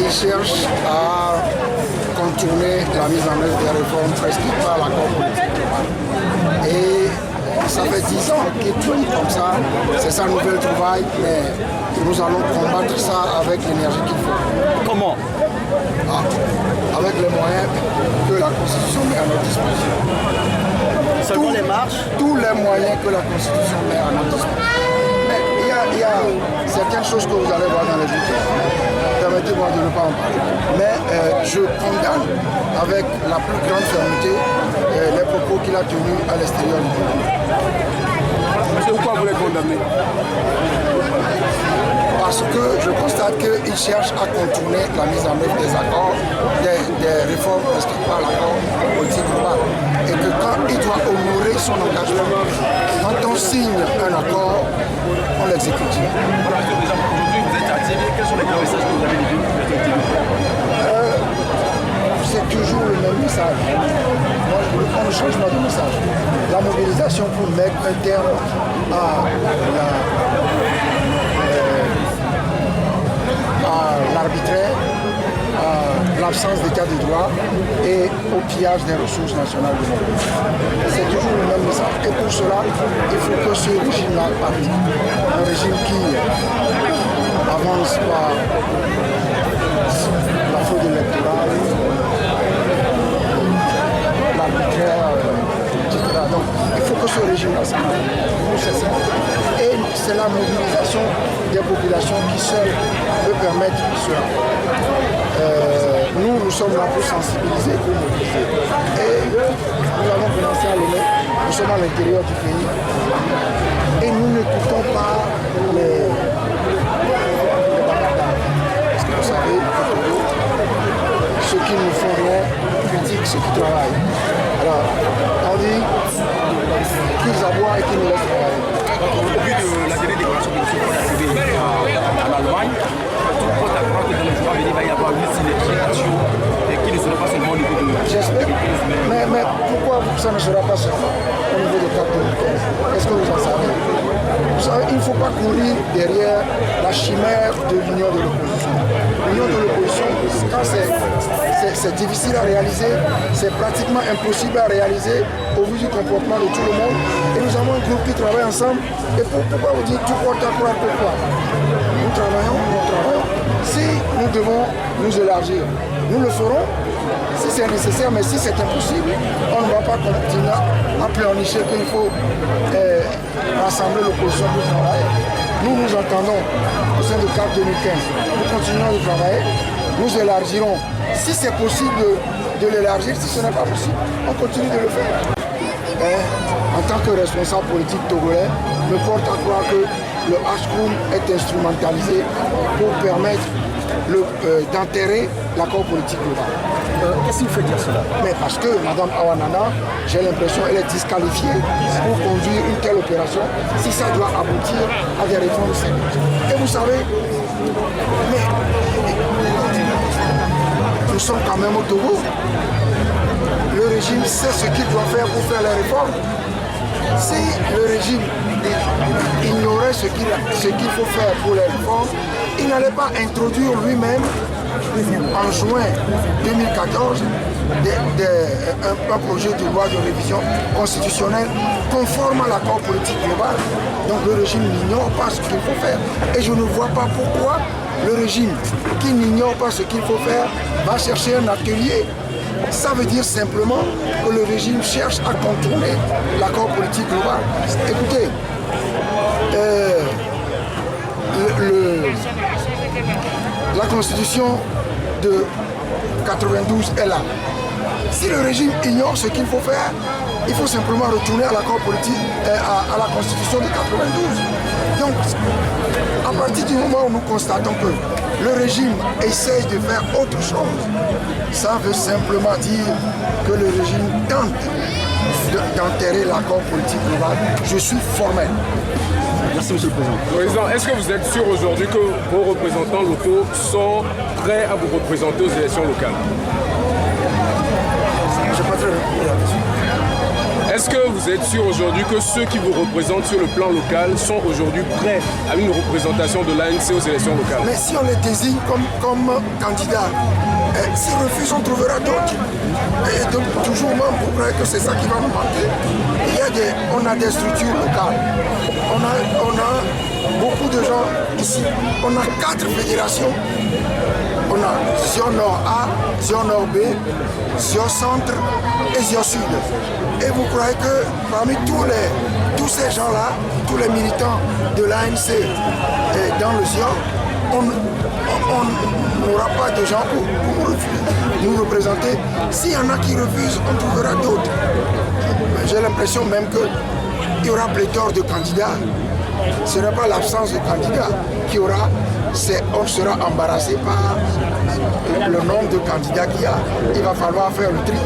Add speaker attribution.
Speaker 1: il cherche à contourner la mise en œuvre des réformes prescrites par l'accord politique global. Et ça fait 10 ans qu'il tourne comme ça, c'est sa nouvelle trouvaille, mais nous allons combattre ça avec l'énergie qu'il faut.
Speaker 2: Comment?
Speaker 1: Avec les moyens que la Constitution met à notre disposition.
Speaker 2: Selon les marches?
Speaker 1: Tous les moyens que la Constitution met à notre disposition. Mais il y a certaines choses que vous allez voir dans les journaux. Permettez-moi de ne pas en parler. Mais je condamne avec la plus grande fermeté les propos qu'il a tenus à l'extérieur du pays.
Speaker 3: Pourquoi vous les condamnez?
Speaker 1: Parce que je constate qu'il cherche à contourner la mise en œuvre des accords, des réformes prescrites par l'accord politique global. Et que quand il doit honorer son engagement, quand on signe un accord, on l'exécute.
Speaker 2: Aujourd'hui, vous êtes activé. Quels sont les grands messages que vous avez livrés?
Speaker 1: C'est toujours le même message. On ne change pas de message. La mobilisation pour mettre un terme à l'arbitraire, à l'absence d'état de droit et au pillage des ressources nationales de notre pays. C'est toujours le même message. Et pour cela, il faut que ce régime-là parte. Un régime qui avance par la fraude électorale, l'arbitraire, etc. Donc, il faut que ce régime-là s'arrête. Nous, c'est ça. Et c'est la mobilisation des populations qui seule peut permettre cela. Nous sommes là pour sensibiliser, pour mobiliser. Et nous avons commencé à le mettre. Nous sommes à l'intérieur du pays. Et nous n'écoutons pas les bagarres. Parce que vous savez, ceux qui ne font rien critiquent ceux qui travaillent. Alors, on dit qu'ils aboient et qu'ils nous laissent travailler.
Speaker 2: Au vu de la dernière déclaration de M. Paul en Allemagne, tout porte à croire que dans le jour à venir, il va y avoir une synergie d'action et qui ne sera pas seulement au niveau de...
Speaker 1: J'espère. Mais pourquoi ça ne sera pas seulement au niveau de CAP 2015? Est-ce que vous en savez? Vous savez, il ne faut pas courir derrière la chimère de l'union de l'opposition. L'union de l'opposition, quand c'est difficile à réaliser, c'est pratiquement impossible à réaliser au vu du comportement de tout le monde. Et nous avons un groupe qui travaille ensemble. Et pourquoi vous dites tout porte à croire pourquoi? Nous travaillons. Si nous devons nous élargir, nous le ferons. Si c'est nécessaire, mais si c'est impossible, on ne va pas continuer à pleurnicher qu'il faut rassembler l'opposition pour travailler. Nous nous entendons au sein de CAP 2015. Nous continuerons de travailler, nous élargirons. Si c'est possible de l'élargir, si ce n'est pas possible, on continue de le faire. En tant que responsable politique togolais, me porte à croire que le HCROUM est instrumentalisé pour permettre d'enterrer l'accord politique global.
Speaker 2: Qu'est-ce qui vous fait dire cela?
Speaker 1: Mais parce que Mme Awanana, j'ai l'impression qu'elle est disqualifiée pour conduire une telle opération si ça doit aboutir à des réformes sérieuses. Et vous savez, mais nous sommes quand même au Togo. Le régime sait ce qu'il doit faire pour faire les réformes. Si le régime ignorait ce qu'il faut faire pour les réformes, il n'allait pas introduire lui-même en juin 2014 un projet de loi de révision constitutionnelle conforme à l'accord politique global. Donc le régime n'ignore pas ce qu'il faut faire. Et je ne vois pas pourquoi le régime qui n'ignore pas ce qu'il faut faire va chercher un atelier. Ça veut dire simplement que le régime cherche à contourner l'accord politique global. Écoutez, la constitution de 92 est là. Si le régime ignore ce qu'il faut faire, il faut simplement retourner à l'accord politique, à la constitution de 92. Donc, à partir du moment où nous constatons que le régime essaye de faire autre chose, ça veut simplement dire que le régime tente d'enterrer l'accord politique global. Je suis formel.
Speaker 2: Merci, Monsieur le Président.
Speaker 3: Président, est-ce que vous êtes sûr aujourd'hui que vos représentants locaux sont prêts à vous représenter aux élections locales?
Speaker 1: Je ne sais pas très bien.
Speaker 3: Est-ce que vous êtes sûr aujourd'hui que ceux qui vous représentent sur le plan local sont aujourd'hui prêts à une représentation de l'ANC aux élections locales?
Speaker 1: Mais si on les désigne comme candidats, s'ils refusent, on trouvera d'autres. Et donc, toujours même, pour croire que c'est ça qui va nous manquer. On a des structures locales. On a beaucoup de gens ici. On a 4 fédérations. On a Zion Nord A, Zion Nord B, Zion Centre et Zion Sud. Et vous croyez que parmi tous ces gens-là, tous les militants de l'ANC dans le Zion, on n'aura pas de gens pour nous représenter. S'il y en a qui refusent, on trouvera d'autres. J'ai l'impression même qu'il y aura pléthore de candidats. Ce n'est pas l'absence de candidats qui aura, on sera embarrassé par le nombre de candidats qu'il y a. Il va falloir faire le tri.